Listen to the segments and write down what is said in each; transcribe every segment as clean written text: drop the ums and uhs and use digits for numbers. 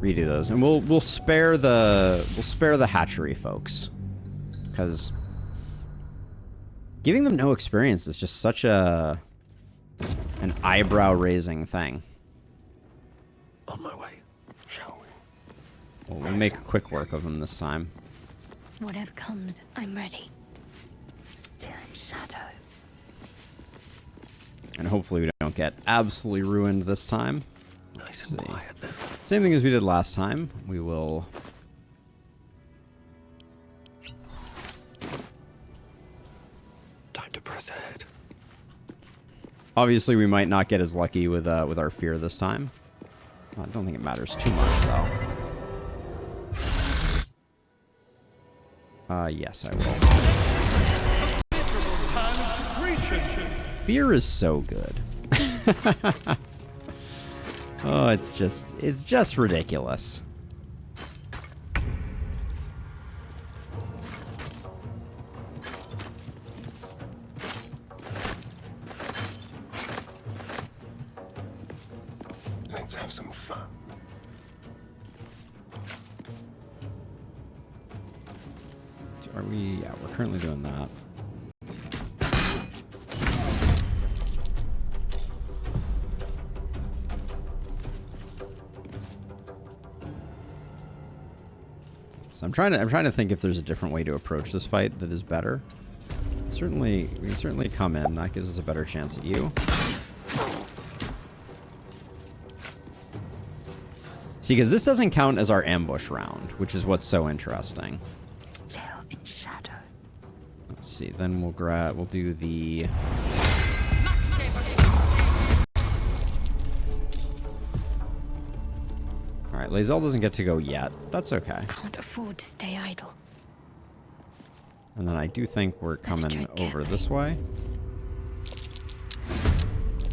redo those, and we'll spare the hatchery folks, because giving them no experience is just such an eyebrow-raising thing. On my way, shall we? We'll make quick work of them this time. Whatever comes, I'm ready. Still in shadow. And hopefully we don't get absolutely ruined this time. Nice and quiet now. Same thing as we did last time. We will... Time to press ahead. Obviously, we might not get as lucky with our fear this time. I don't think it matters too much, though. Yes, I will. Fear is so good. Oh, it's just ridiculous. Let's have some fun. Are we? Yeah, we're currently doing that. So I'm trying to think if there's a different way to approach this fight that is better. Certainly, we can certainly come in. That gives us a better chance at you. See, because this doesn't count as our ambush round, which is what's so interesting. Still in shadow. Let's see. Then we'll do the. All right, Lae'zel doesn't get to go yet. That's okay. Can't afford to stay idle. And then I do think we're coming over this way.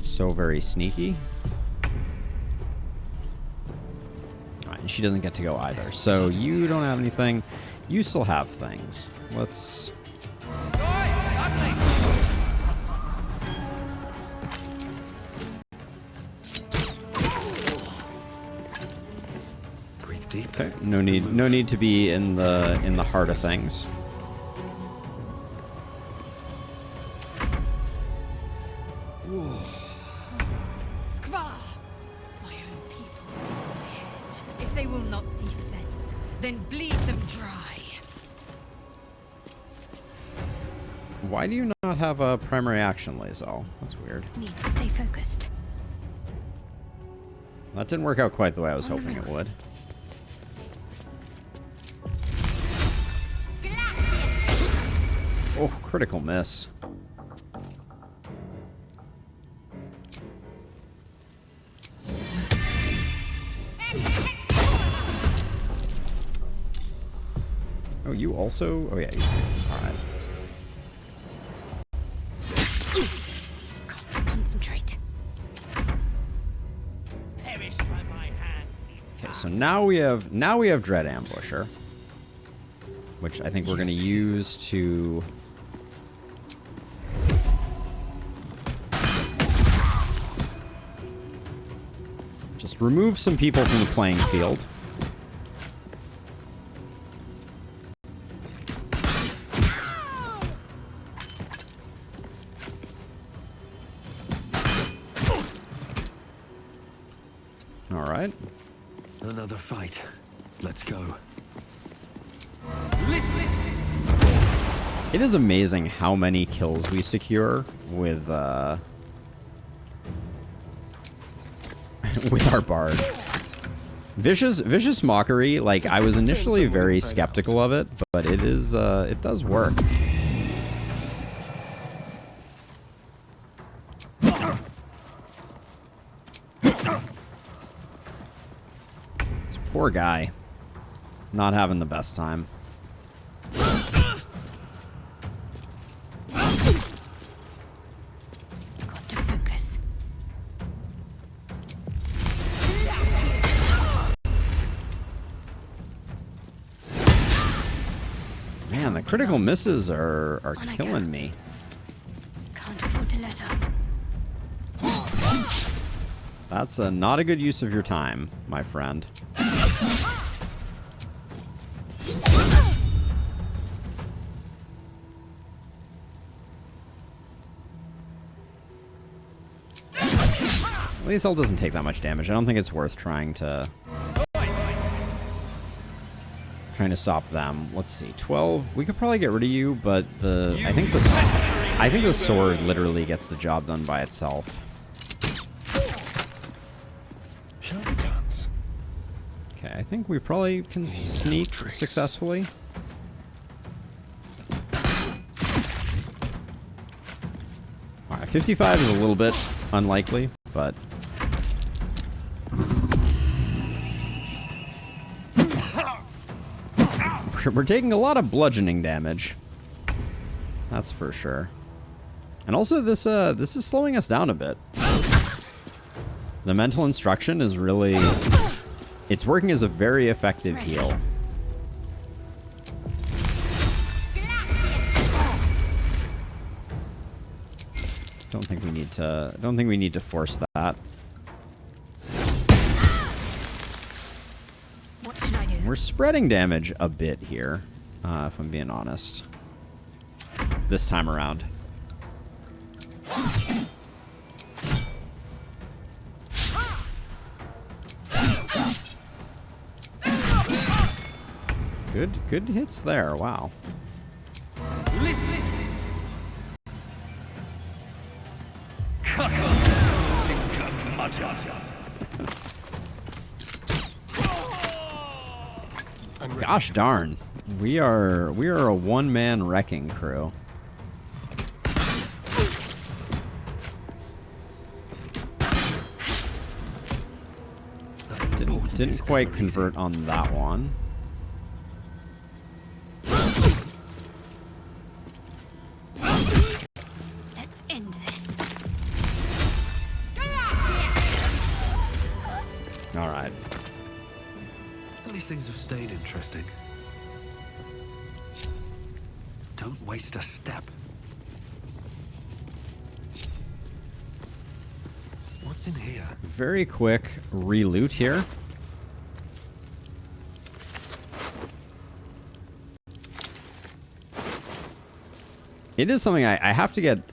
So very sneaky. Alright, and she doesn't get to go either. So you don't have anything. You still have things. Let's... Breathe deep. Okay, no need to be in the heart of things. Skvar! My own people see ahead. If they will not see sense, then bleed them dry. Why do you not have a primary action, Lae'zel? That's weird. Need to stay focused. That didn't work out quite the way I was hoping it would. Oh, critical miss. Oh, you also? Oh, yeah. All right. Concentrate. Perish by my hand. Okay, so now we have Dread Ambusher, which I think we're going to use to just remove some people from the playing field. All right. Another fight. Let's go. It is amazing how many kills we secure with with our bard. Vicious Mockery, like, I was initially very skeptical of it, but it is it does work. Poor guy. Not having the best time. Got to focus. Man, the critical misses are killing me. Can't afford to let up. That's not a good use of your time, my friend. Lae'zel doesn't take that much damage. I don't think it's worth trying to stop them. Let's see, 12. We could probably get rid of you, but I think the sword literally gets the job done by itself. Shall we dance? Okay, I think we probably can sneak successfully. All right, 55 is a little bit unlikely, but we're taking a lot of bludgeoning damage. That's for sure. And also this is slowing us down a bit. The mental instruction is really, it's working as a very effective heal. Don't think we need to force that. What should I do? We're spreading damage a bit here, if I'm being honest. This time around. Good hits there. Wow. Gosh darn. We are a one-man wrecking crew. Didn't quite convert on that one. Let's end this. All right. At least things have stayed interesting. Don't waste a step. What's in here? Very quick re-loot here. It is something I have to get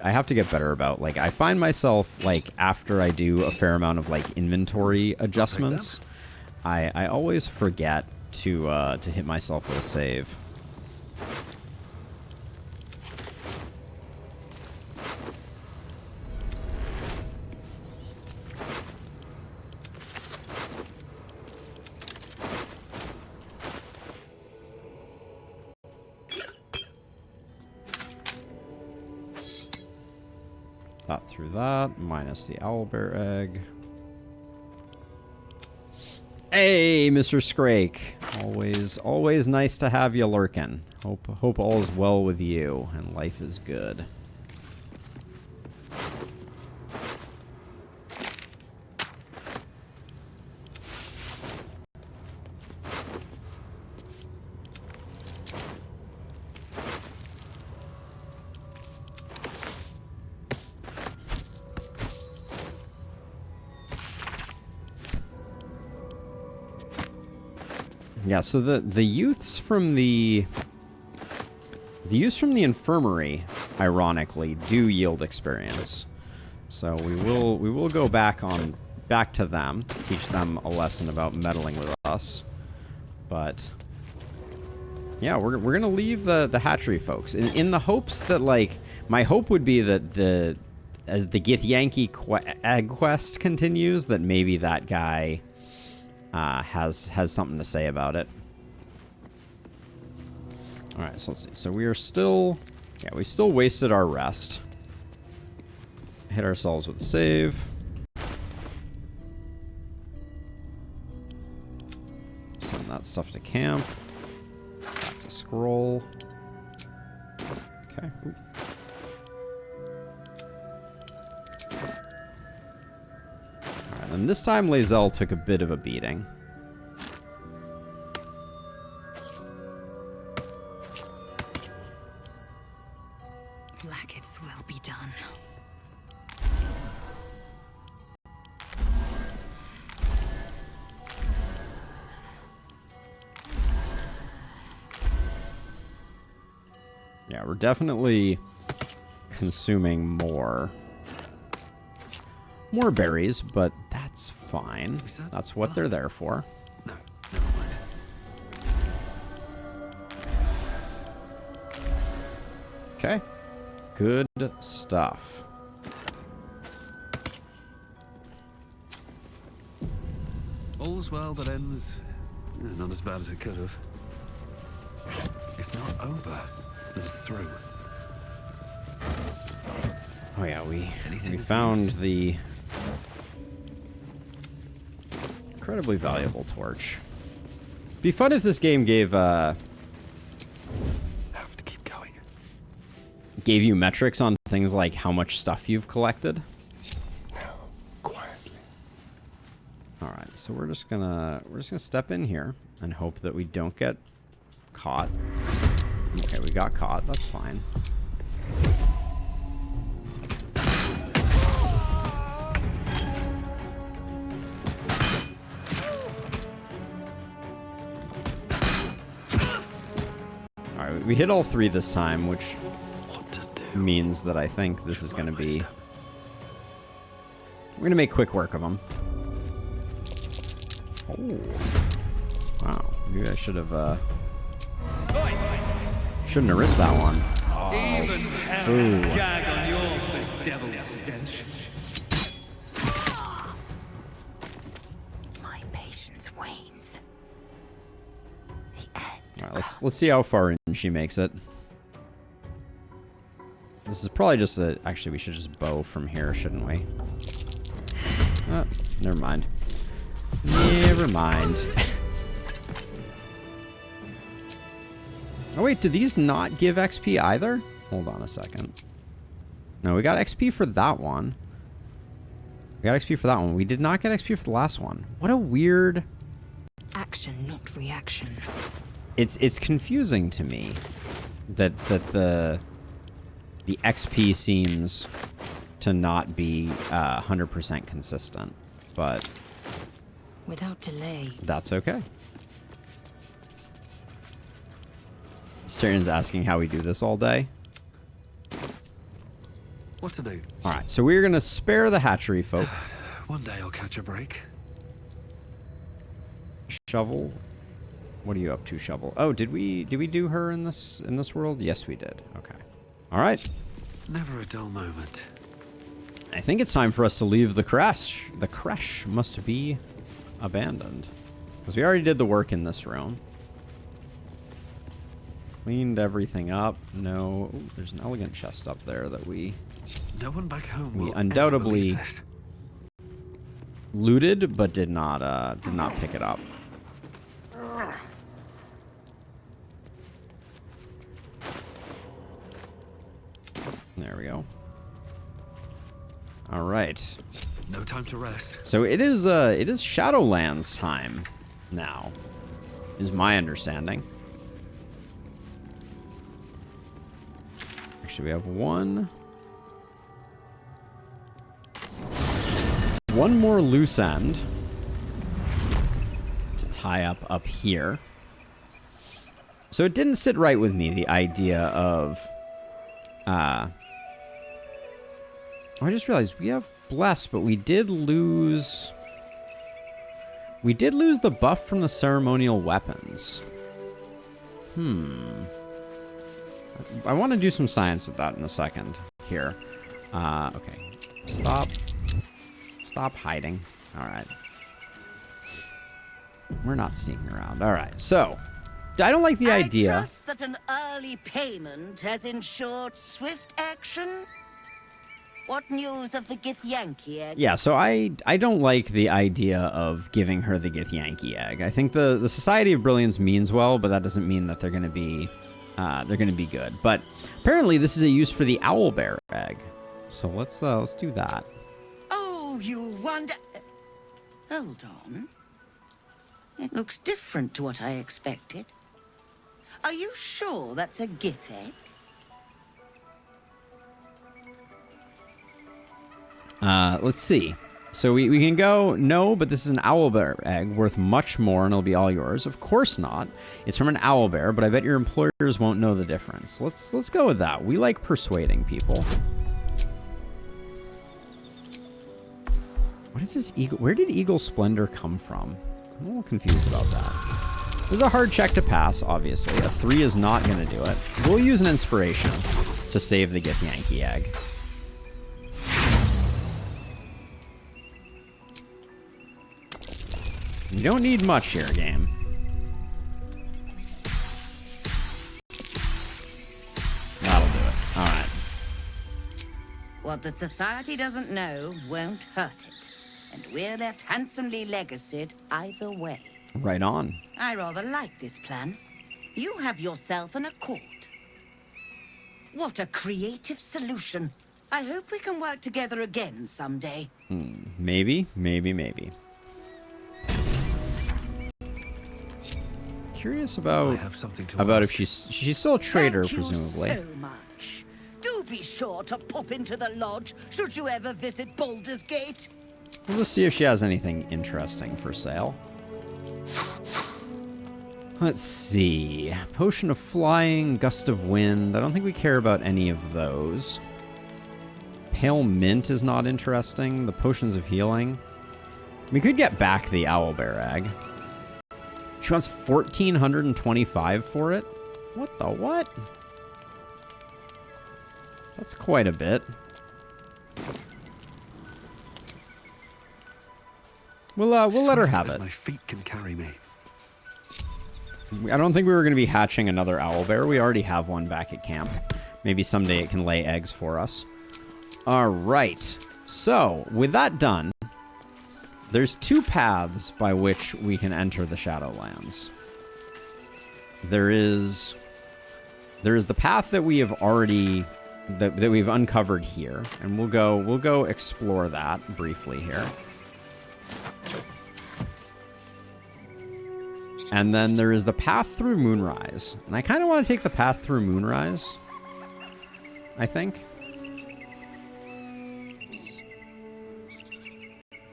better about. Like, I find myself, like, after I do a fair amount of like inventory adjustments, I always forget to hit myself with a save. Thought through that, minus the owlbear egg. Hey, Mr. Scrake. Always nice to have you lurking. Hope all is well with you and life is good. Yeah, so the youths from the infirmary, ironically, do yield experience. So we will go back to them, teach them a lesson about meddling with us. But yeah, we're gonna leave the hatchery folks in the hopes that, like, my hope would be that as the Githyanki egg quest continues, that maybe that guy has something to say about it. All right, so let's see. So we are still, yeah, we still wasted our rest. Hit ourselves with a save. Send that stuff to camp. That's a scroll. Okay. Ooh. And this time, Lae'zel took a bit of a beating. Blackets will be done. Yeah, we're definitely consuming more berries, but that's fine. That's what they're there for. No, never mind. Okay. Good stuff. All's well that ends not as bad as it could have. If not over, then through. Oh yeah, we Anything found the incredibly valuable torch. Be fun if this game gave Have to keep going. you metrics on things like how much stuff you've collected. Now, quietly. All right, so we're just gonna step in here and hope that we don't get caught. Okay, we got caught. That's fine. All right, we hit all three this time, which What to do? means that I think this is going to be... We're going to make quick work of them. Oh. Wow. Maybe I should have, shouldn't have risked that one. Even hell Ooh. has gag on your bedeviled stench. My patience wanes. The end. All right, let's see how far in she makes it. This is probably just a... Actually, we should just bow from here, shouldn't we? Never mind. Never mind. Oh wait, do these not give XP either? Hold on a second. No, we got XP for that one. We got XP for that one. We did not get XP for the last one. What a weird... Action, not reaction. It's confusing to me that the XP seems to not be 100% consistent, but Without delay. that's okay. Styrian's asking how we do this all day. What to do? All right, so we're gonna spare the hatchery folk. One day I'll catch a break. Shovel. What are you up to, Shovel? Oh, did we do her in this world? Yes, we did. Okay. All right. Never a dull moment. I think it's time for us to leave the creche. The creche must be abandoned because we already did the work in this room. Cleaned everything up. No, ooh, there's an elegant chest up there that we No one back home We will undoubtedly- ever believe this. looted but did not pick it up. There we go. All right. No time to rest. So it is Shadowlands time now, is my understanding. Actually, we have one more loose end to tie up here. So it didn't sit right with me, the idea of oh, I just realized we have Bless, but we did lose the buff from the ceremonial weapons. I want to do some science with that in a second here. Okay. Stop hiding. All right. We're not sneaking around. All right. So, I don't like the idea. I trust that an early payment has ensured swift action. What news of the Githyanki egg? Yeah, so I don't like the idea of giving her the Githyanki egg. I think the Society of Brilliance means well, but that doesn't mean that they're going to be good. But apparently this is a use for the owlbear egg. So let's do that. Oh, you wonder... Hold on. It looks different to what I expected. Are you sure that's a Gith egg? Let's see. So we can go, no, but this is an owlbear egg worth much more and it'll be all yours. Of course not. It's from an owlbear, but I bet your employers won't know the difference. Let's go with that. We like persuading people. What is this eagle? Where did Eagle Splendor come from? I'm a little confused about that. This is a hard check to pass, obviously. A 3 is not going to do it. We'll use an inspiration to save the Githyanki egg. You don't need much here, game. That'll do it. All right. What the society doesn't know won't hurt it. And we're left handsomely legacied either way. Right on. I rather like this plan. You have yourself an accord. What a creative solution. I hope we can work together again someday. Maybe, maybe, maybe. Curious about I have something to ask. if she's still a trader, Thank presumably. you so much. Do be sure to pop into the lodge should you ever visit Baldur's Gate. We'll just see if she has anything interesting for sale. Let's see. Potion of Flying, Gust of Wind. I don't think we care about any of those. Pale Mint is not interesting. The Potions of Healing. We could get back the Owlbear egg. She wants 1,425 for it? What the what? That's quite a bit. We'll let her have As it. my feet can carry me. I don't think we were going to be hatching another owlbear. We already have one back at camp. Maybe someday it can lay eggs for us. All right. So, with that done, there's 2 paths by which we can enter the Shadowlands. There is the path that we have already that we've uncovered here, and we'll go explore that briefly here. And then there is the path through Moonrise. And I kind of want to take the path through Moonrise, I think.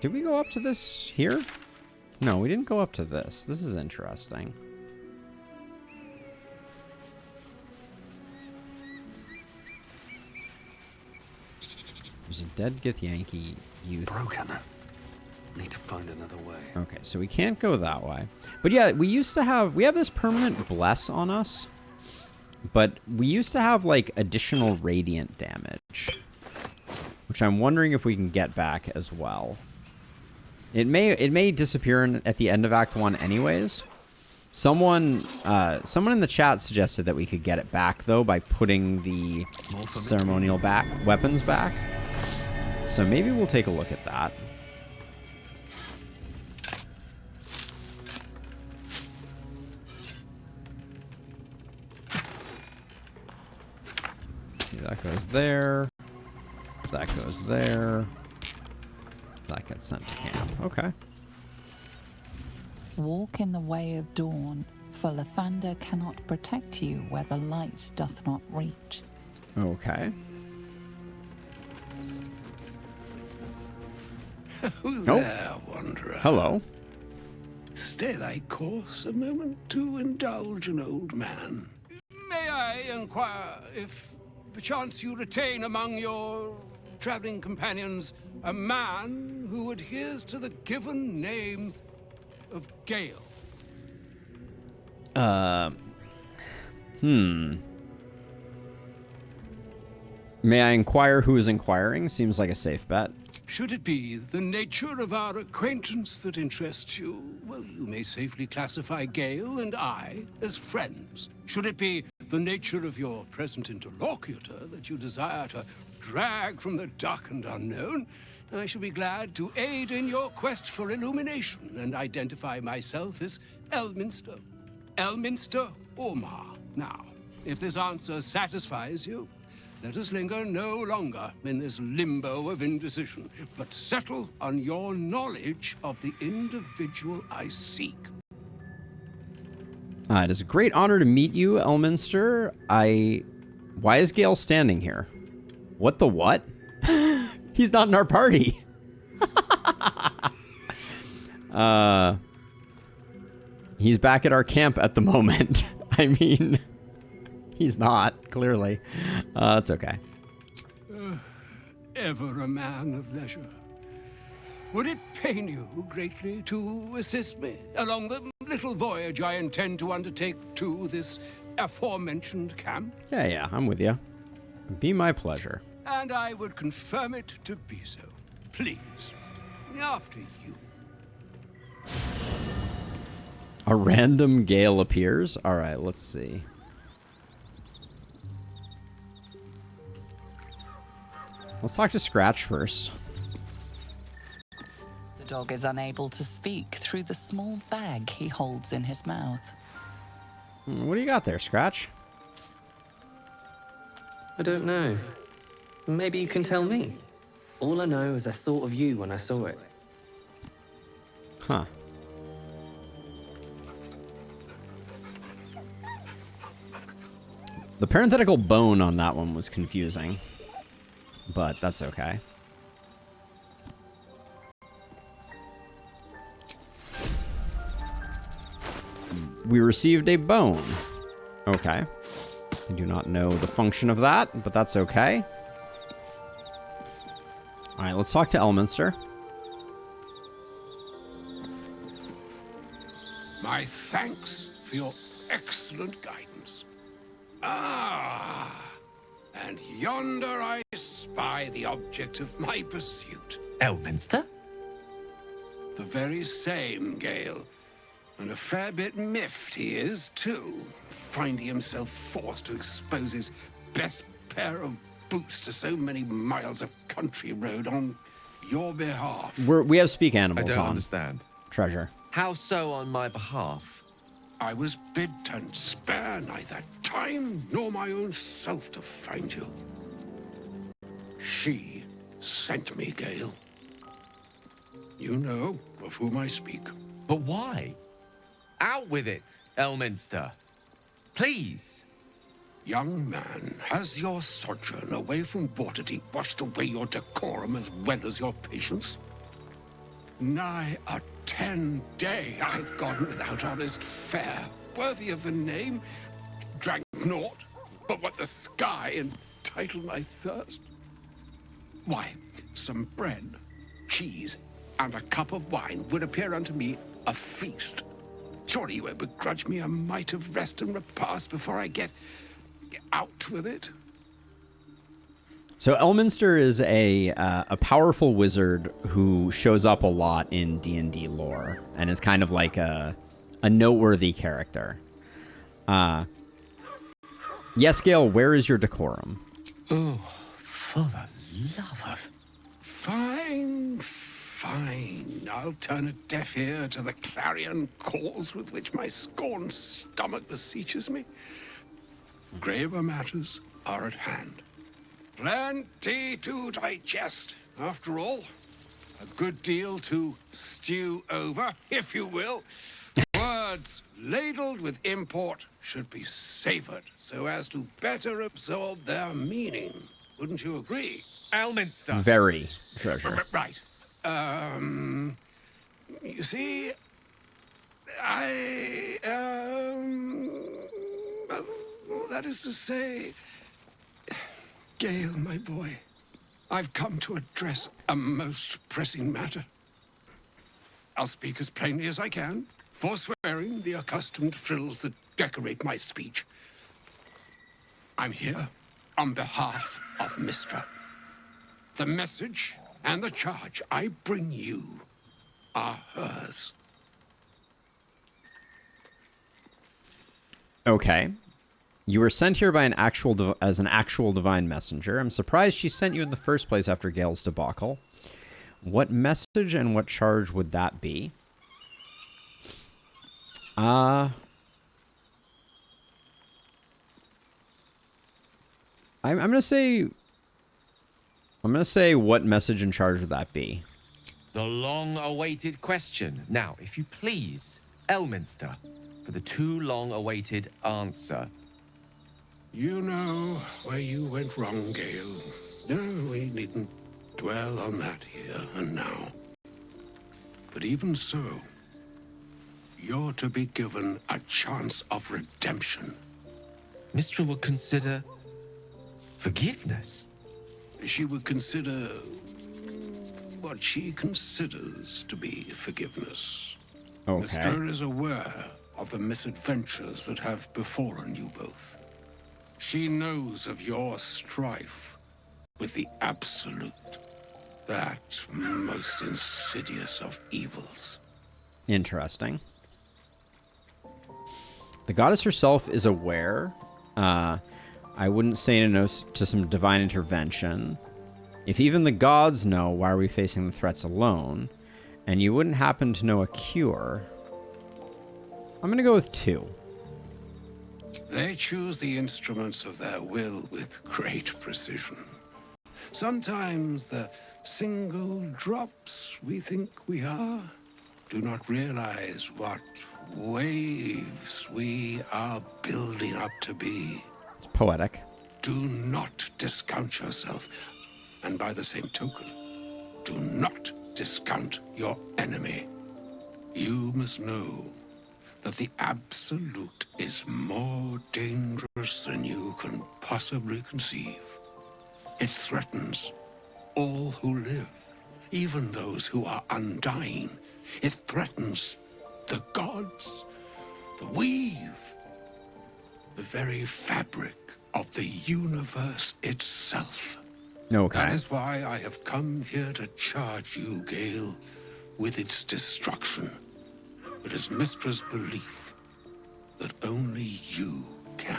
Did we go up to this here? No, we didn't go up to this. This is interesting. There's a dead Githyanki youth. Broken. Need to find another way. Okay, so we can't go that way. But yeah, we have this permanent bless on us. But we used to have like additional radiant damage, which I'm wondering if we can get back as well. It may disappear at the end of Act 1 anyways. Someone in the chat suggested that we could get it back though by putting the ceremonial weapons back. So maybe we'll take a look at that. That goes there. That goes there. That gets sent to camp. Okay. Walk in the way of dawn, for Lathander cannot protect you where the light doth not reach. Okay. Who there, wanderer? Hello. Stay thy course a moment to indulge an old man. May I inquire if perchance you retain among your traveling companions a man who adheres to the given name of Gale? May I inquire who is inquiring? Seems like a safe bet. Should it be the nature of our acquaintance that interests you, well, you may safely classify Gale and I as friends. Should it be the nature of your present interlocutor that you desire to drag from the dark and unknown, I shall be glad to aid in your quest for illumination and identify myself as Elminster. Elminster Aumar. Now, if this answer satisfies you, let us linger no longer in this limbo of indecision, but settle on your knowledge of the individual I seek. It is a great honor to meet you, Elminster. Why is Gale standing here? What the what? He's not in our party. He's back at our camp at the moment. I mean, he's not, clearly. That's okay. Ever a man of leisure. Would it pain you greatly to assist me along the little voyage I intend to undertake to this aforementioned camp? Yeah, I'm with you. Be my pleasure. And I would confirm it to be so. Please, after you. A random gale appears? Alright, let's see. Let's talk to Scratch first. The dog is unable to speak through the small bag he holds in his mouth. What do you got there, Scratch? I don't know. Maybe you can tell me. All I know is I thought of you when I saw it. Huh. The parenthetical bone on that one was confusing, but that's okay. We received a bone. Okay. I do not know the function of that, but that's okay. Alright, let's talk to Elminster. My thanks for your excellent guidance. Ah, and yonder I spy the object of my pursuit. Elminster? The very same, Gale. And a fair bit miffed he is, too, finding himself forced to expose his best pair of boots to so many miles of country road on your behalf. We have speak I animals don't on. understand. Treasure. How so on my behalf? I was bid to spare neither time nor my own self to find you. She sent me, Gale. You know of whom I speak. But why? Out with it, Elminster. Please. Young man, has your sojourn away from Waterdeep washed away your decorum as well as your patience? Nigh a 10-day I've gone without honest fare, worthy of the name. Drank naught but what the sky entitled my thirst. Why, some bread, cheese, and a cup of wine would appear unto me a feast. Surely you won't begrudge me a mite of rest and repast before I get out with it. So Elminster is a powerful wizard who shows up a lot in D&D lore and is kind of like a noteworthy character. Yes, Gale, where is your decorum? Oh, for the love of... Fine. I'll turn a deaf ear to the clarion calls with which my scorned stomach beseeches me. Graver matters are at hand. Plenty to digest, after all. A good deal to stew over, if you will. Words ladled with import should be savored so as to better absorb their meaning. Wouldn't you agree? Elminster. Very, Treasure. Right. You see, that is to say, Gale, my boy, I've come to address a most pressing matter. I'll speak as plainly as I can, forswearing the accustomed frills that decorate my speech. I'm here on behalf of Mistra. The message and the charge I bring you are hers. Okay. You were sent here by an actual divine messenger. I'm surprised she sent you in the first place after Gale's debacle. What message and what charge would that be? I'm gonna say what message and charge would that be? The long-awaited question. Now, if you please, Elminster, for the too long-awaited answer. You know where you went wrong, Gale. No, we needn't dwell on that here and now. But even so, you're to be given a chance of redemption. Mistra would consider forgiveness. She would consider what she considers to be forgiveness. Okay. Mistra is aware of the misadventures that have befallen you both. She knows of your strife with the Absolute, that most insidious of evils. Interesting. The goddess herself is aware. I wouldn't say no to some divine intervention. If even the gods know, why are we facing the threats alone? And you wouldn't happen to know a cure. I'm going to go with 2. They choose the instruments of their will with great precision. Sometimes the single drops we think we are do not realize what waves we are building up to be. It's poetic. Do not discount yourself, and by the same token, do not discount your enemy. You must know that the Absolute is more dangerous than you can possibly conceive. It threatens all who live, even those who are undying. It threatens the gods, the weave, the very fabric of the universe itself. Okay. That is why I have come here to charge you, Gale, with its destruction. It is Mistra's belief that only you can.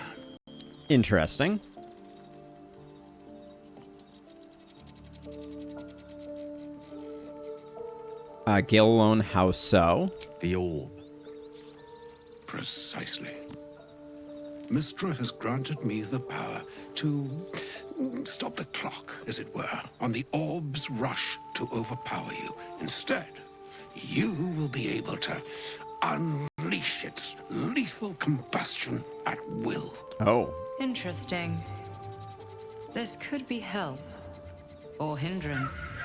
Interesting. Gale alone, how so? The orb. Precisely. Mistra has granted me the power to stop the clock, as it were, on the orb's rush to overpower you. Instead, you will be able to unleash its lethal combustion at will. Oh. Interesting. This could be help or hindrance.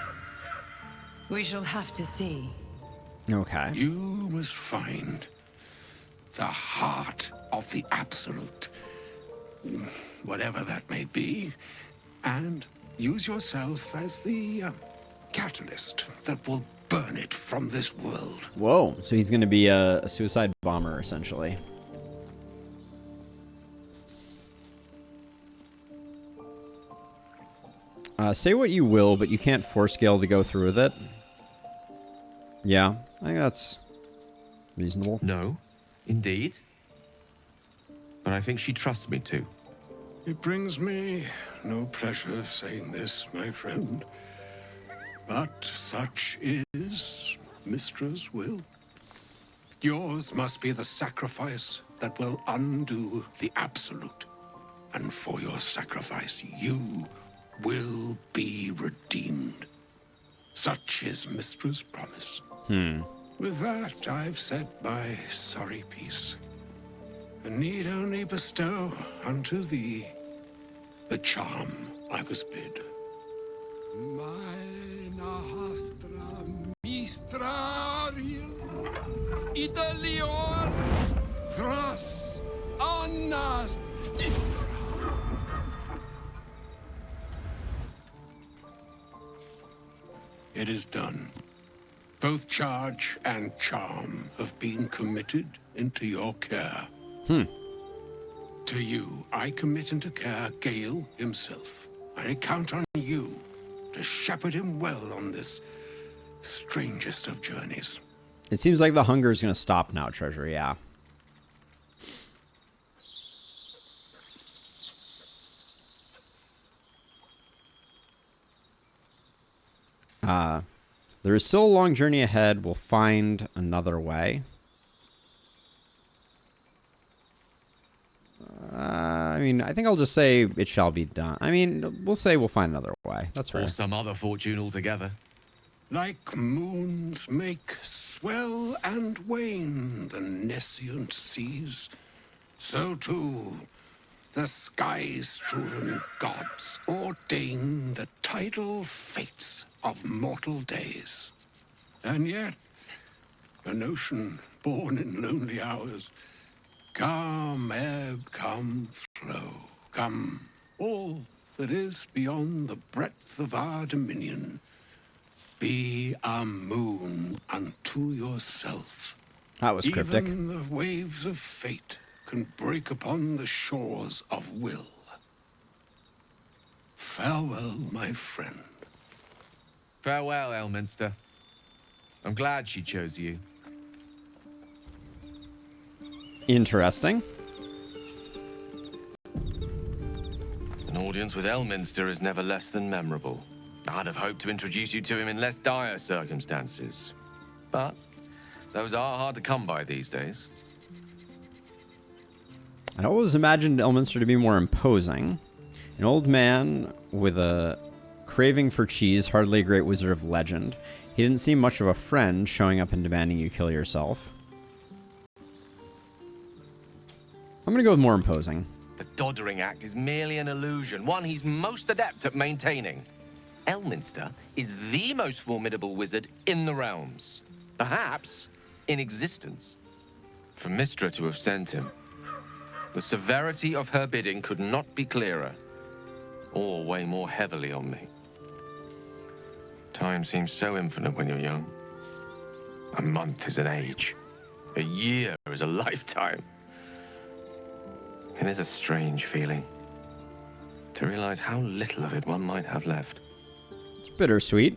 We shall have to see. Okay. You must find the heart of the Absolute, whatever that may be, and use yourself as the catalyst that will burn it from this world. Whoa. So he's going to be a suicide bomber, essentially. Say what you will, but you can't force Gale to go through with it. Yeah, I think that's reasonable. No, indeed. But I think she trusts me too. It brings me no pleasure saying this, my friend, but such is Mistra's will. Yours must be the sacrifice that will undo the Absolute. And for your sacrifice, you will be redeemed. Such is Mistra's promise. With that, I've said my sorry piece, and need only bestow unto thee the charm I was bid. Mina hastra mistrariel Italior Thras Annas It is done. Both charge and charm have been committed into your care. To you, I commit into care Gale himself. I count on you to shepherd him well on this strangest of journeys. It seems like the hunger is going to stop now, Treasure, yeah. There is still a long journey ahead. We'll find another way. I mean, I think I'll just say it shall be done. I mean, we'll say we'll find another way. That's right. Or some other fortune altogether. Like moons make swell and wane the nescient seas, so too the sky-strewn gods ordain the tidal fates of mortal days. And yet, a notion born in lonely hours. Come, ebb, come, flow, come, all that is beyond the breadth of our dominion. Be a moon unto yourself. That was cryptic. Even the waves of fate can break upon the shores of will. Farewell, my friend. Farewell, Elminster. I'm glad she chose you. Interesting. An audience with Elminster is never less than memorable. I'd have hoped to introduce you to him in less dire circumstances. But those are hard to come by these days. I always imagined Elminster to be more imposing. An old man with a craving for cheese, hardly a great wizard of legend. He didn't seem much of a friend, showing up and demanding you kill yourself. I'm gonna go with more imposing. The doddering act is merely an illusion, one he's most adept at maintaining. Elminster is the most formidable wizard in the realms. Perhaps in existence. For Mystra to have sent him, the severity of her bidding could not be clearer, or weigh more heavily on me. Time seems so infinite when you're young. A month is an age. A year is a lifetime. It is a strange feeling to realize how little of it one might have left. It's bittersweet.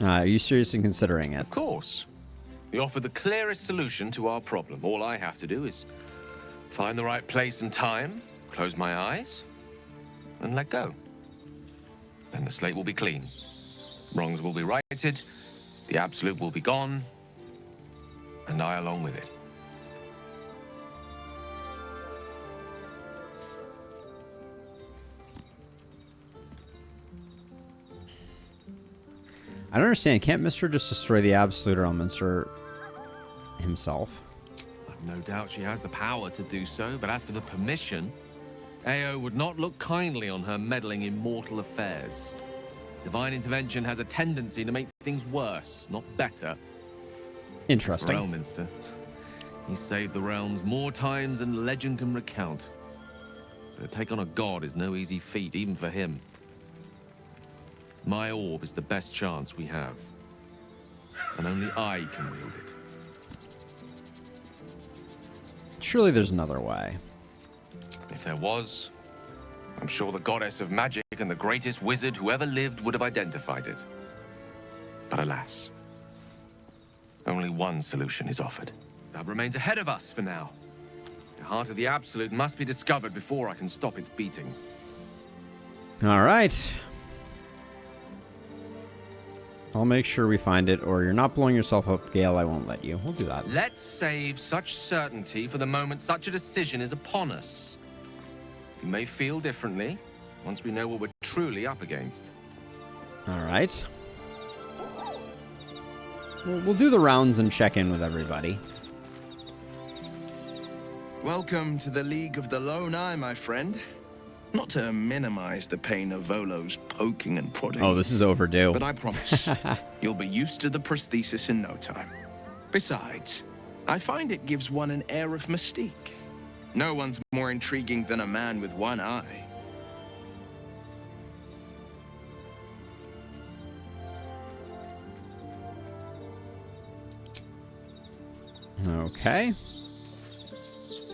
Are you seriously considering it? Of course. You offer the clearest solution to our problem. All I have to do is find the right place and time, close my eyes, and let go. Then the slate will be clean. Wrongs will be righted, the absolute will be gone, and I along with it. I don't understand. Can't Mr. just destroy the Absolute or Elminster himself? I've no doubt she has the power to do so, but as for the permission, Ao would not look kindly on her meddling in mortal affairs. Divine intervention has a tendency to make things worse, not better. Interesting. As for Elminster, he saved the realms more times than legend can recount. But to take on a god is no easy feat, even for him. My orb is the best chance we have, and only I can wield it. Surely there's another way. If there was, I'm sure the goddess of magic and the greatest wizard who ever lived would have identified it. But alas, only one solution is offered. That remains ahead of us for now. The heart of the Absolute must be discovered before I can stop its beating. All right. I'll make sure we find it, or you're not blowing yourself up, Gale. I won't let you. We'll do that. Let's save such certainty for the moment such a decision is upon us. You may feel differently once we know what we're truly up against. All right. We'll do the rounds and check in with everybody. Welcome to the League of the Lone Eye, my friend. Not to minimize the pain of Volo's poking and prodding. Oh, this is overdue. But I promise, you'll be used to the prosthesis in no time. Besides, I find it gives one an air of mystique. No one's more intriguing than a man with one eye. Okay.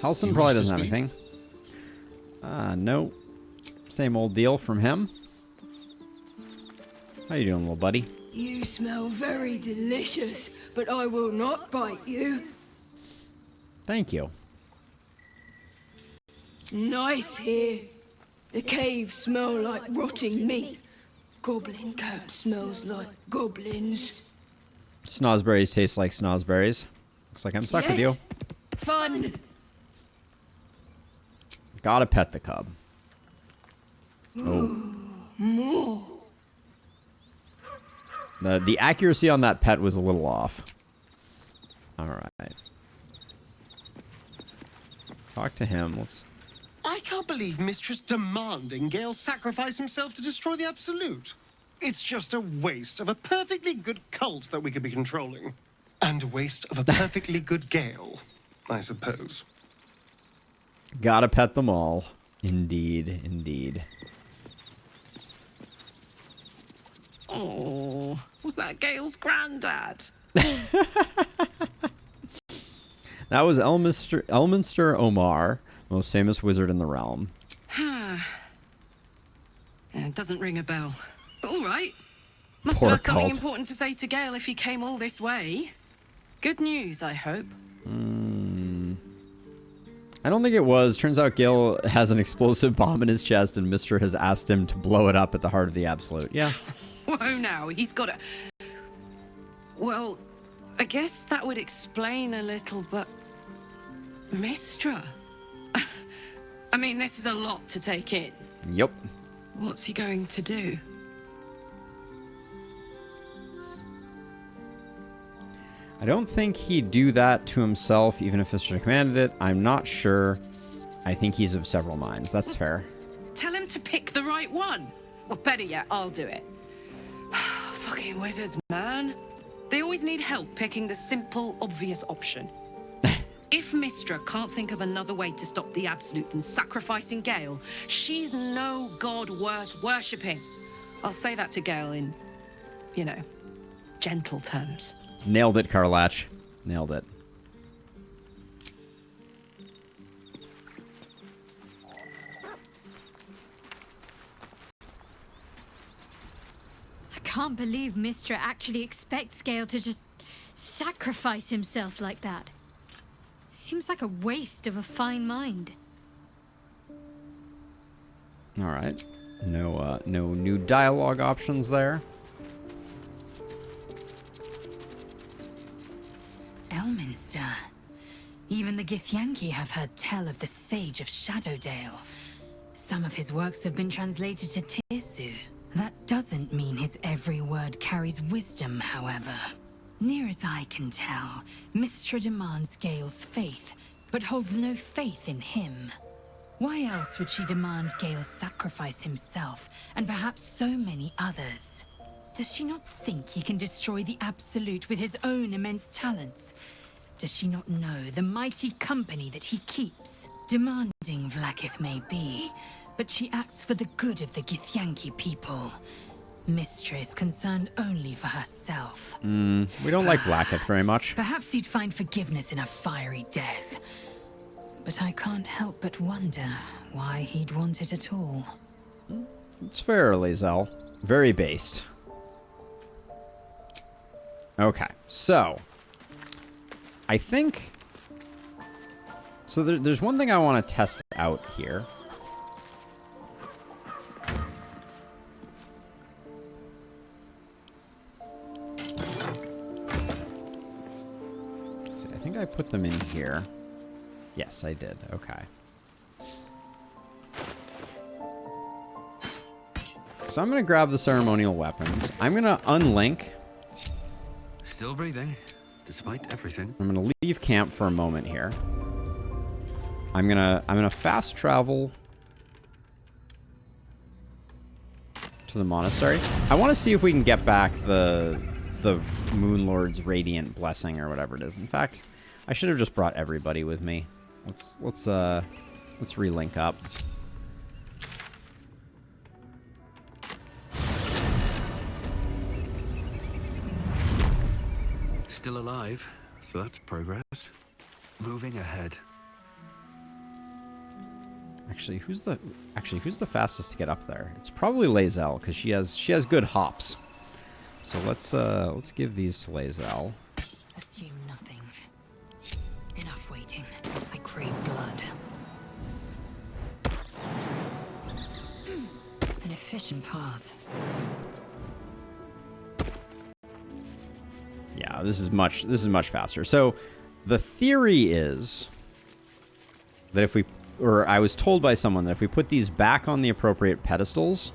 Halson probably doesn't have anything. No. Same old deal from him. How you doing, little buddy? You smell very delicious, but I will not bite you. Thank you. Nice here. The caves smell like rotting meat. Goblin camp smells like goblins. Snozzberries taste like snozzberries. Looks like I'm stuck with you. Fun. Gotta pet the cub. Oh. More. The accuracy on that pet was a little off. All right. Talk to him. Let's. I can't believe Mistress demanding Gale sacrifice himself to destroy the Absolute. It's just a waste of a perfectly good cult that we could be controlling. And a waste of a perfectly good Gale, I suppose. Gotta pet them all. Indeed, indeed. Oh, was that Gale's granddad? That was Elminster Aumar, most famous wizard in the realm. It doesn't ring a bell. But all right. Must Poor have had something cult. important to say to Gale if he came all this way. Good news, I hope. I don't think it was. Turns out Gale has an explosive bomb in his chest, and Mr. has asked him to blow it up at the heart of the Absolute. Yeah. Whoa now, he's got a... Well, I guess that would explain a little, but... Mistra? I mean, this is a lot to take in. Yep. What's he going to do? I don't think he'd do that to himself, even if Mr. commanded it. I'm not sure. I think he's of several minds. That's fair. Tell him to pick the right one. Or better yet, I'll do it. Fucking wizards, man. They always need help picking the simple, obvious option. If Mistra can't think of another way to stop the Absolute than sacrificing Gale, she's no god worth worshipping. I'll say that to Gale in, you know, gentle terms. Nailed it, Karlach. Nailed it. I can't believe Mistra actually expects Gale to just sacrifice himself like that. Seems like a waste of a fine mind. All right. No new dialogue options there. Elminster. Even the Githyanki have heard tell of the Sage of Shadowdale. Some of his works have been translated to Tirsu. That doesn't mean his every word carries wisdom, however. Near as I can tell, Mistra demands Gale's faith, but holds no faith in him. Why else would she demand Gale sacrifice himself, and perhaps so many others? Does she not think he can destroy the Absolute with his own immense talents? Does she not know the mighty company that he keeps? Demanding Vlaakith may be, but she acts for the good of the Githyanki people. Mistra is concerned only for herself. We don't like Vlaakith very much. Perhaps he'd find forgiveness in a fiery death. But I can't help but wonder why he'd want it at all. It's fair, Lae'zel. Very based. Okay, so I think... So there's one thing I want to test out here. See, I think I put them in here. Yes, I did. Okay. So I'm going to grab the ceremonial weapons. I'm going to unlink. Still breathing, despite everything. I'm gonna leave camp for a moment here. I'm gonna fast travel to the monastery. I want to see if we can get back the Moon Lord's radiant blessing or whatever it is. In fact, I should have just brought everybody with me. Let's relink up. Still alive, so that's progress. Moving ahead. Actually, who's the fastest to get up there? It's probably Lae'zel, because she has good hops. So let's give these to Lae'zel. Assume nothing. Enough waiting. I crave blood. An efficient path. Yeah, this is much faster. So the theory is that if we, or I was told by someone that if we put these back on the appropriate pedestals,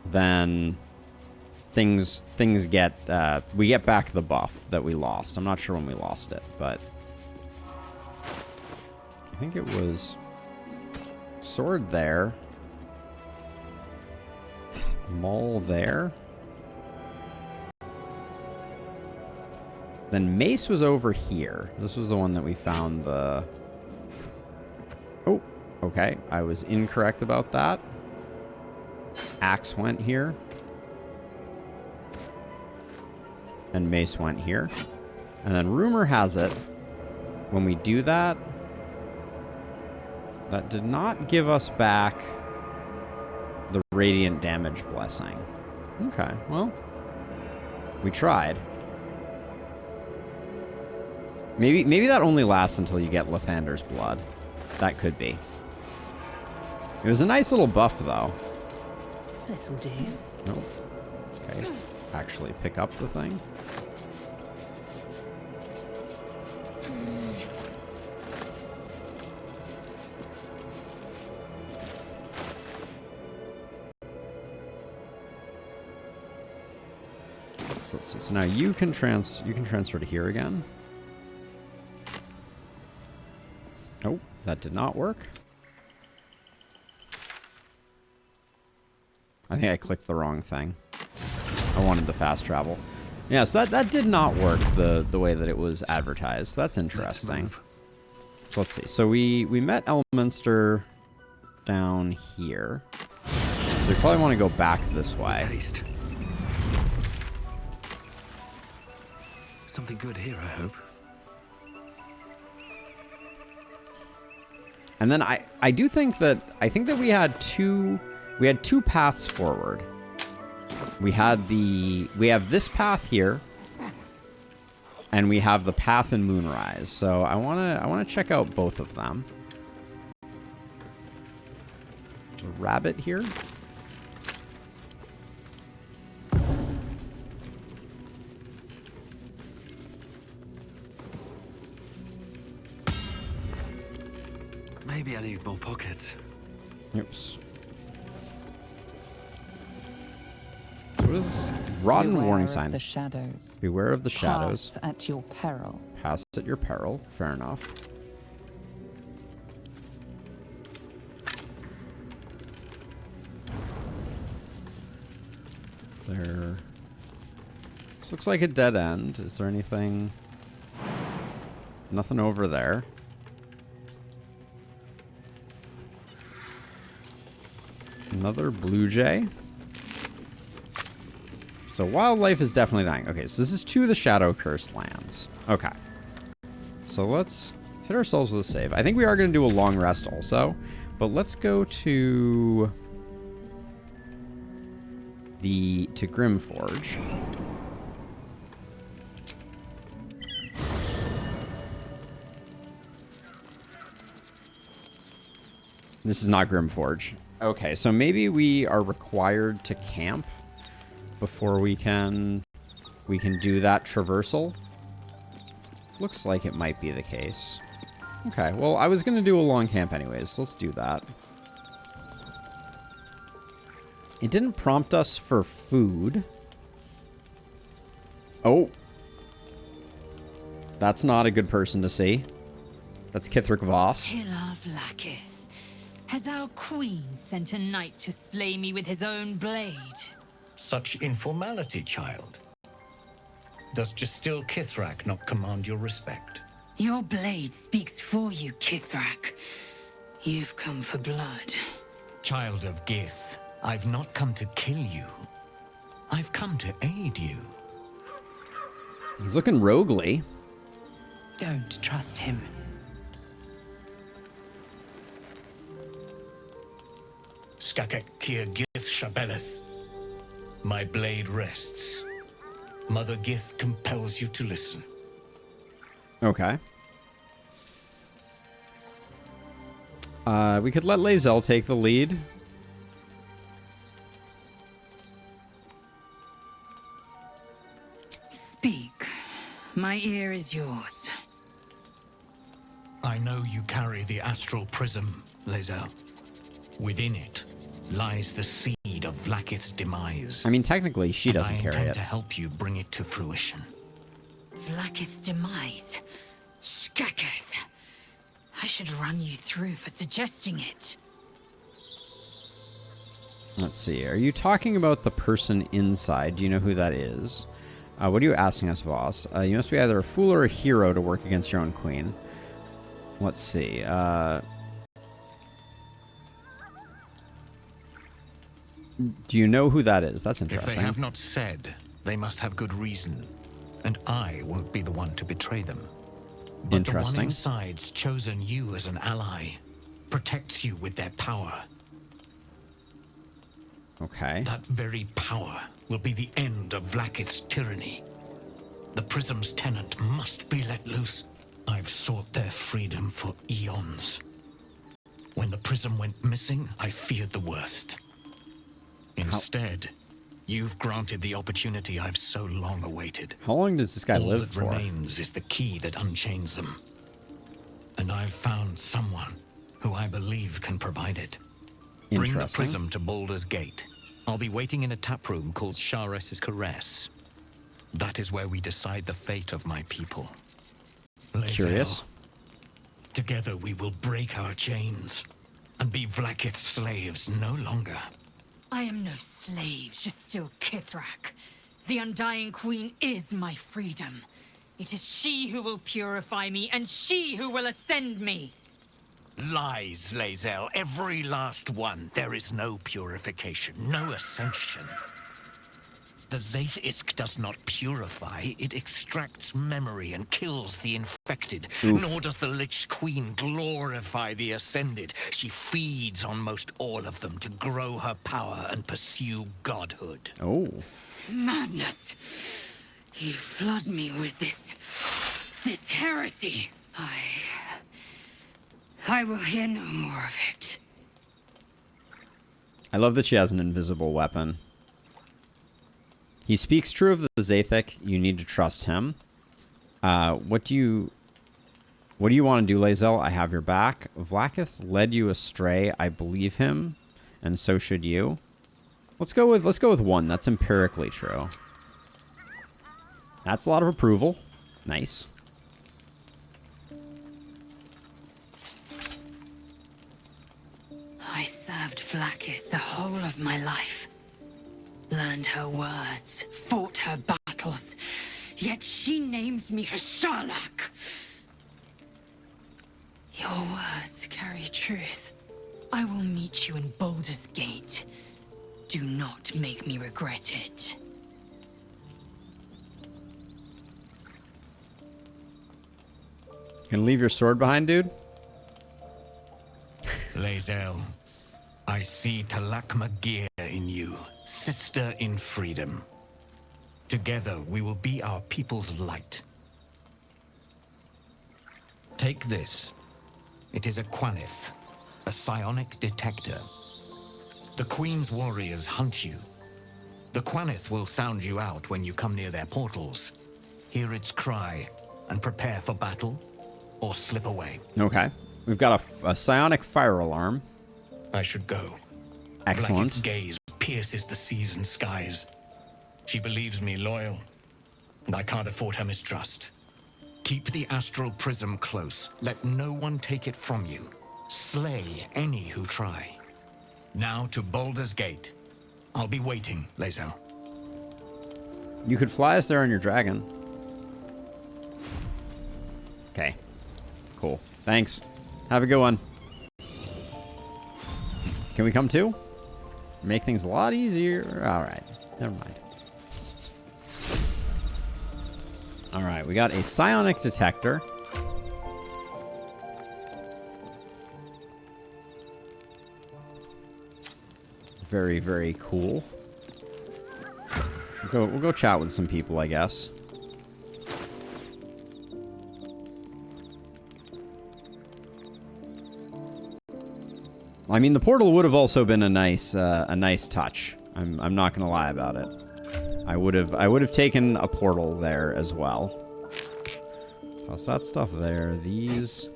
then things get, we get back the buff that we lost. I'm not sure when we lost it, but I think it was sword there, maul there. Then Mace was over here. This was the one that we found the... Oh, okay. I was incorrect about that. Axe went here. And Mace went here. And then rumor has it, when we do that, that did not give us back the radiant damage blessing. Okay, well, we tried. Maybe that only lasts until you get Lathander's blood. That could be. It was a nice little buff, though. This'll do. Oh. Okay. Actually pick up the thing. So let's see. So now you can transfer to here again. Oh, that did not work. I think I clicked the wrong thing. I wanted the fast travel. Yeah, so that did not work the way that it was advertised. So that's interesting. So let's see. So we met Elminster down here. So we probably want to go back this way. Haste. Something good here, I hope. And then I do think that we had two paths forward. We have this path here, and we have the path in Moonrise. So I wanna check out both of them. There's a rabbit here. Maybe I need more pockets. Oops. So what is rotten warning sign? The shadows. Beware of the shadows. Pass at your peril. Pass at your peril. Fair enough. There. This looks like a dead end. Is there anything? Nothing over there. Another blue jay. So wildlife is definitely dying. Okay, so this is to the shadow cursed lands. Okay. So let's hit ourselves with a save. I think we are going to do a long rest also, but let's go to Grimforge. This is not Grimforge. Okay, so maybe we are required to camp before we can do that traversal. Looks like it might be the case. Okay, well, I was going to do a long camp anyways, so let's do that. It didn't prompt us for food. Oh. That's not a good person to see. That's Kithric Voss. Tilar Vlaakith. Has our queen sent a knight to slay me with his own blade? Such informality, child. Does Justil Kithrak not command your respect? Your blade speaks for you, Kithrak. You've come for blood. Child of Gith, I've not come to kill you. I've come to aid you. He's looking roguely. Don't trust him. Skakek Kier Gith Shabeleth. My blade rests. Mother Gith compels you to listen. Okay. We could let Lae'zel take the lead. Speak. My ear is yours. I know you carry the astral prism, Lae'zel. Within it lies the seed of Vlaakith's demise. I mean, technically, she doesn't carry I intend it. to help you bring it to fruition. Vlaakith's demise. Skaketh. I should run you through for suggesting it. Let's see. Are you talking about the person inside? Do you know who that is? What are you asking us, Voss? You must be either a fool or a hero to work against your own queen. Let's see. Do you know who that is? That's interesting. If they have not said, they must have good reason. And I won't be the one to betray them. But Interesting. the one inside's chosen you as an ally, protects you with their power. Okay. That very power will be the end of Vlaakith's tyranny. The Prism's tenant must be let loose. I've sought their freedom for eons. When the Prism went missing, I feared the worst. Instead, you've granted the opportunity I've so long awaited. How long does this guy All live that for? remains is the key that unchains them. And I've found someone who I believe can provide it. Bring the Interesting. Prism to Baldur's Gate. I'll be waiting in a taproom called Shares's Caress. That is where we decide the fate of my people. Curious. Together we will break our chains and be Vlaakith's slaves no longer. I am no slave, just still Kithrak. The Undying Queen is my freedom. It is she who will purify me, and she who will ascend me. Lies, Lae'zel. Every last one. There is no purification, no ascension. The Zaith-Isk does not purify, it extracts memory and kills the infected. Oof. Nor does the Lich Queen glorify the ascended. She feeds on most all of them to grow her power and pursue godhood. Oh. Madness! You flood me with this heresy. I will hear no more of it. I love that she has an invisible weapon. He speaks true of the Zaithik. You need to trust him. What do you want to do, Lae'zel? I have your back. Vlaakith led you astray. I believe him, and so should you. Let's go with one. That's empirically true. That's a lot of approval. Nice. I served Vlaakith the whole of my life. Learned her words, fought her battles, yet she names me her Sharlak. Your words carry truth. I will meet you in Baldur's Gate. Do not make me regret it. Gonna leave your sword behind, dude? Lae'zel, I see Talakma Gear in you, sister in freedom. Together we will be our people's light. Take this. It is a Quanith, a psionic detector. The Queen's warriors hunt you. The Quanith will sound you out when you come near their portals. Hear its cry and prepare for battle, or slip away. Okay. We've got a psionic fire alarm. I should go. Excellent. Vlaakith's gaze pierces the seas and skies. She believes me loyal, and I can't afford her mistrust. Keep the astral prism close. Let no one take it from you. Slay any who try. Now to Baldur's Gate. I'll be waiting, Lae'zel. You could fly us there on your dragon. Okay. Cool. Thanks. Have a good one. Can we come too? Make things a lot easier. Alright. Never mind. Alright, we got a psionic detector. Very, very cool. We'll go chat with some people, I guess. I mean, the portal would have also been a nice touch. I'm not gonna lie about it. I would have taken a portal there as well. Toss that stuff there. These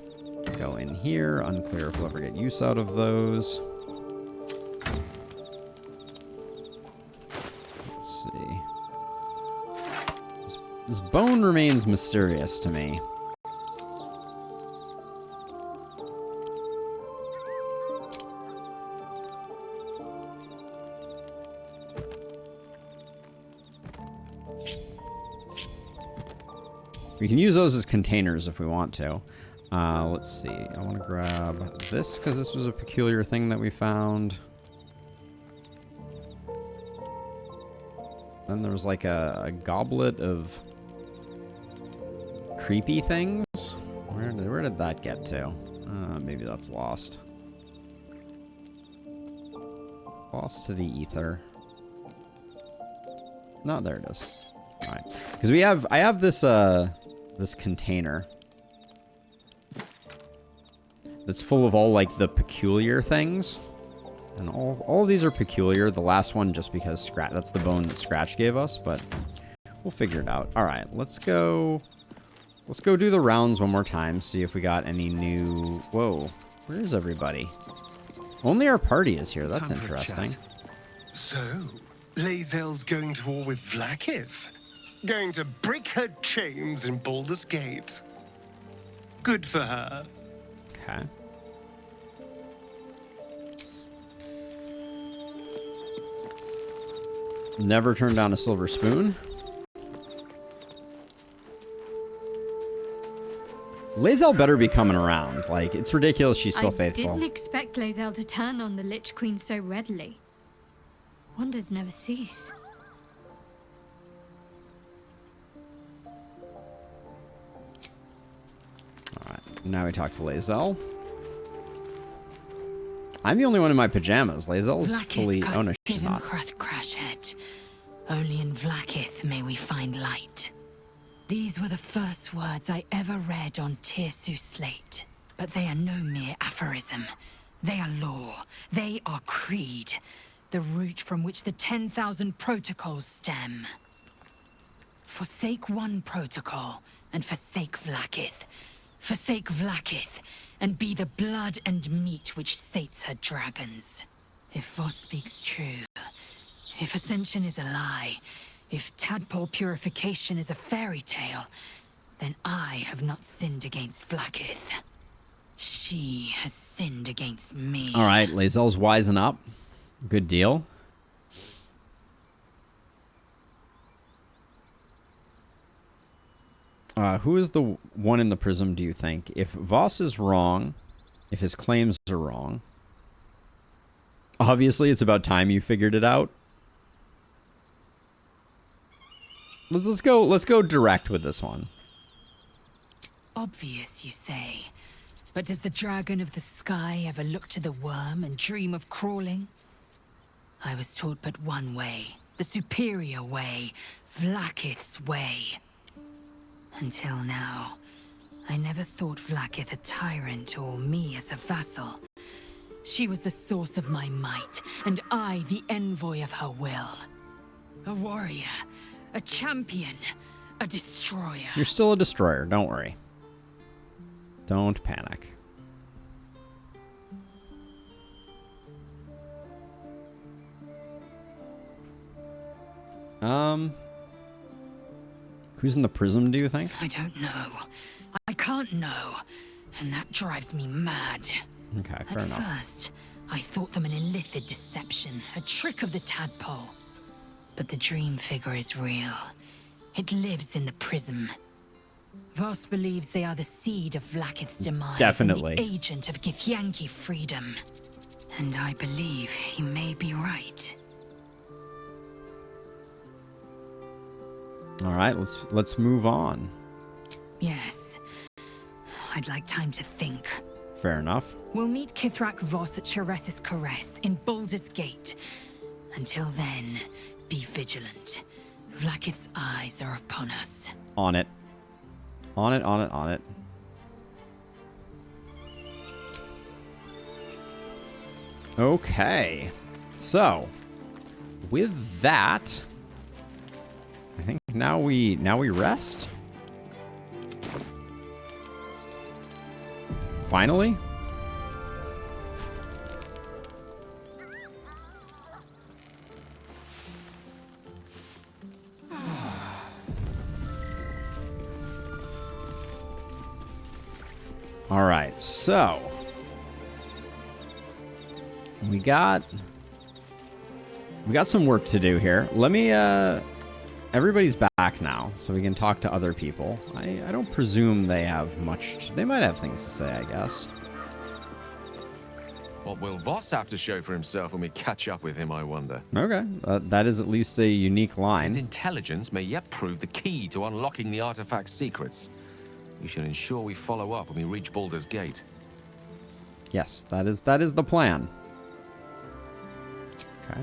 go in here. Unclear if we'll ever get use out of those. Let's see. This bone remains mysterious to me. We can use those as containers if we want to. Let's see. I want to grab this because this was a peculiar thing that we found. Then there was like a goblet of creepy things. Where did that get to? Maybe that's lost. Lost to the ether. No, there it is. All right, because I have this this container that's full of all like the peculiar things, and all of these are peculiar. The last one just because that's the bone that Scratch gave us, but we'll figure it out. All right, let's go do the rounds one more time. See if we got any new. Whoa, where's everybody? Only our party is here. That's interesting. So, Lae'zel's going to war with Vlaakith? Going to break her chains in Baldur's Gate? Good for her. Okay. Never turn down a silver spoon. Lae'zel better be coming around. Like, it's ridiculous she's still faithful. I didn't expect Lae'zel to turn on the Lich Queen so readily. Wonders never cease. Alright, now we talk to Lae'zel. I'm the only one in my pajamas. Lae'zel's fully... Oh no, she's not. Only in Vlaakith may we find light. These were the first words I ever read on Tirsu's slate. But they are no mere aphorism. They are law. They are creed. The root from which the 10,000 protocols stem. Forsake one protocol, and forsake Vlaakith. Forsake Vlaakith, and be the blood and meat which sates her dragons. If Voss speaks true, if Ascension is a lie, if tadpole purification is a fairy tale, then I have not sinned against Vlaakith. She has sinned against me. All right, Lae'zel's wising up. Good deal. Who is the one in the prism, do you think? If Voss is wrong, if his claims are wrong, obviously it's about time you figured it out. Let's go direct with this one. Obvious, you say. But does the dragon of the sky ever look to the worm and dream of crawling? I was taught but one way, the superior way, Vlaakith's way. Until now, I never thought Vlaakith a tyrant or me as a vassal. She was the source of my might, and I the envoy of her will. A warrior, a champion, a destroyer. You're still a destroyer, don't worry. Don't panic. Who's in the prism, do you think? I don't know. I can't know. And that drives me mad. Okay, fair enough. At first, I thought them an illithid deception, a trick of the tadpole. But the dream figure is real. It lives in the prism. Voss believes they are the seed of Vlaakith's demise. Definitely. And the agent of Githyanki freedom. And I believe he may be right. All right, let's move on. Yes. I'd like time to think. Fair enough. We'll meet Kithrak Voss at Chares's Caress in Baldur's Gate. Until then, be vigilant. Vlaakith's eyes are upon us. On it. On it, on it, on it. Okay. So, with that, I think now we rest. Finally. All right, so we got some work to do here. Let me everybody's back now, so we can talk to other people. I don't presume they have much. They might have things to say, I guess. What will Voss have to show for himself when we catch up with him, I wonder? Okay, that is at least a unique line. His intelligence may yet prove the key to unlocking the artifact's secrets. We should ensure we follow up when we reach Baldur's Gate. Yes, that is the plan. Okay.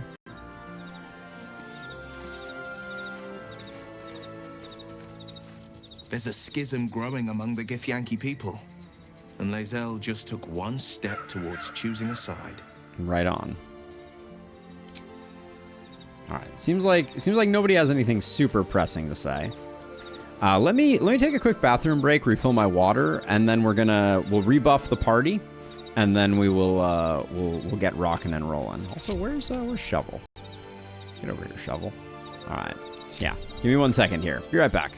There's a schism growing among the Githyanki people, and Lae'zel just took one step towards choosing a side. Right on. All right. Seems like nobody has anything super pressing to say. Let me take a quick bathroom break, refill my water, and then we'll rebuff the party, and then we'll get rocking and rolling. Also, where's Shovel? Get over here, Shovel. All right. Yeah. Give me 1 second here. Be right back.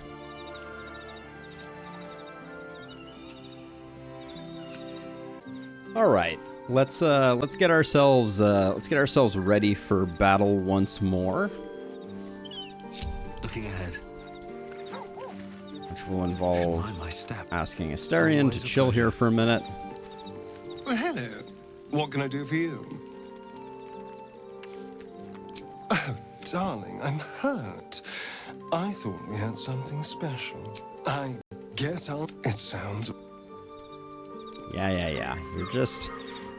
All right, let's get ourselves ready for battle once more. Looking ahead, which will involve asking Astarion to chill here for a minute. Well, hello. What can I do for you? Oh, darling, I'm hurt. I thought we had something special. I guess it sounds. Yeah.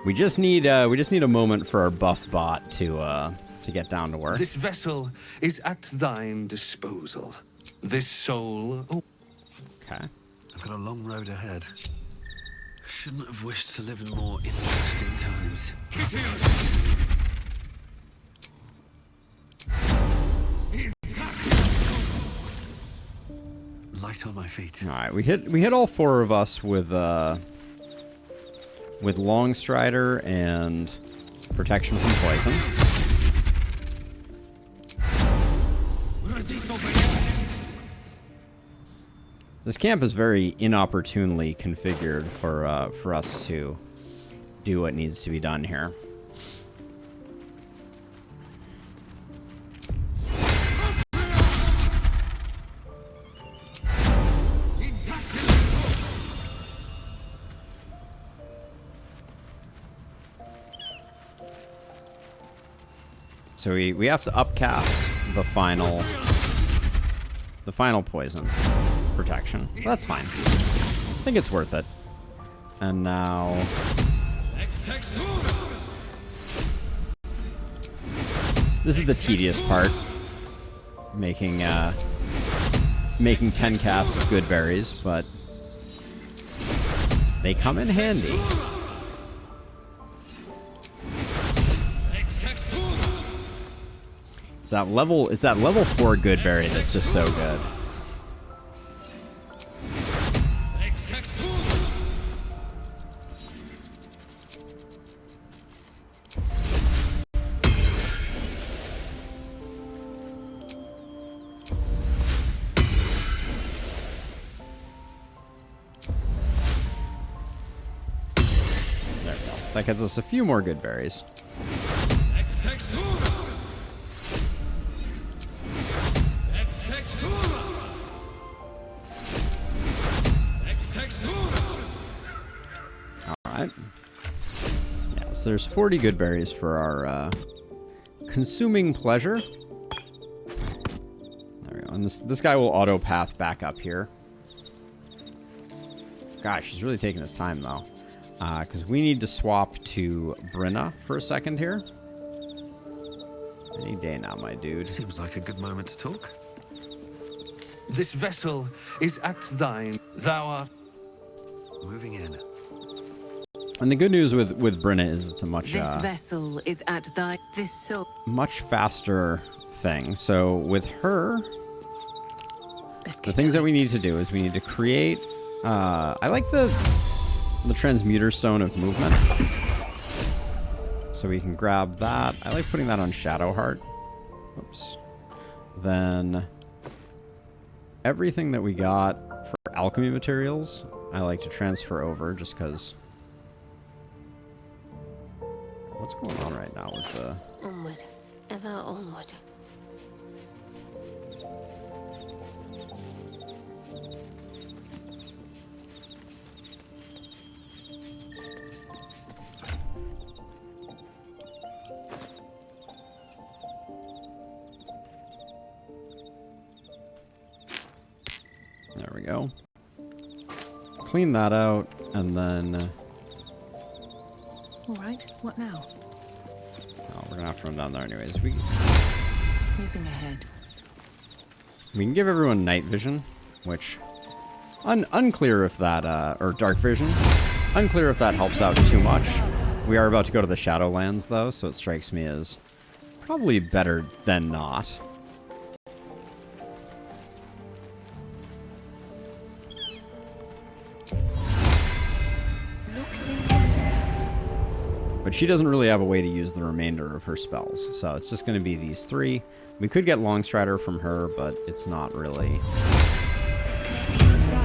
We just need a moment for our buff bot to get down to work. This vessel is at thine disposal. This soul. Oh. Okay. I've got a long road ahead. Shouldn't have wished to live in more interesting times. Light on my feet. All right, we hit all four of us with Longstrider and protection from poison. This camp is very inopportunely configured for us to do what needs to be done here. So we have to upcast the final poison protection. That's fine. I think it's worth it. And now this is the tedious part. Making 10 casts of good berries, but they come in handy. It's that level 4 good berry that's just so good. There we go. That gets us a few more good berries. Yeah, so there's 40 good berries for our consuming pleasure. There we go. And this guy will auto path back up here. Gosh, he's really taking his time though, because we need to swap to Brenna for a second here. Any day now, my dude. Seems like a good moment to talk. This vessel is at thine. Thou art moving in. And the good news with Brenna is it's a much This vessel is at thy much faster thing. So with her, the things that we need to do is we need to create. I like the transmuter stone of movement. So we can grab that. I like putting that on Shadowheart. Oops. Then everything that we got for alchemy materials, I like to transfer over just because. What's going on right now with the... Onward. Ever onward. clean that out, and then... All right, what now? Oh, we're gonna have to run down there anyways. Moving ahead. We can give everyone night vision, which... unclear if that, or dark vision. Unclear if that helps out too much. We are about to go to the Shadowlands, though, so it strikes me as probably better than not. But she doesn't really have a way to use the remainder of her spells, so it's just going to be these three. We could get Longstrider from her, but it's not really...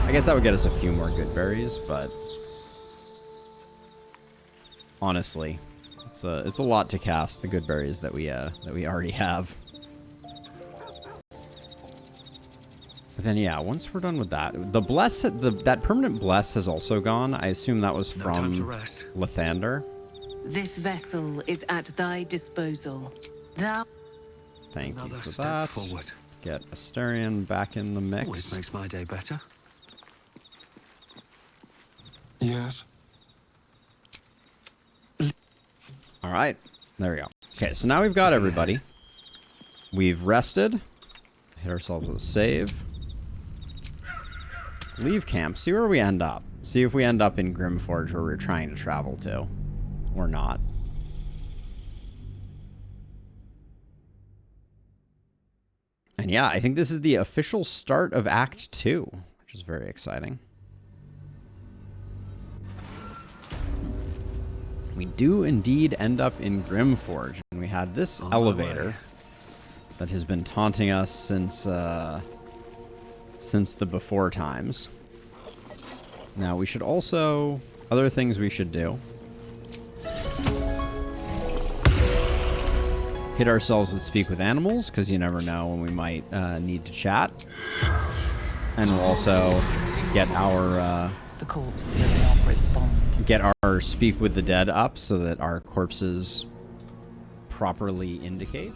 I guess that would get us a few more good berries, but... honestly, it's a lot to cast the good berries that we already have. But then yeah, once we're done with that, the bless that permanent bless has also gone. I assume that was from Lathander. This vessel is at thy disposal. Thou. Thank you for that. Forward. Get Asterion back in the mix. Always makes my day better. Yes. All right, there we go. Okay, so now we've got everybody. We've rested. Hit ourselves with a save. Let's leave camp. See where we end up. See if we end up in Grimforge where we're trying to travel to. Or not. And yeah, I think this is the official start of Act 2, which is very exciting. We do indeed end up in Grimforge, and we had this elevator that has been taunting us since the before times. Now we should also... other things we should do. Hit ourselves with Speak with Animals, because you never know when we might need to chat. And we'll also get our... the corpse does not respond. Get our Speak with the Dead up so that our corpses properly indicate.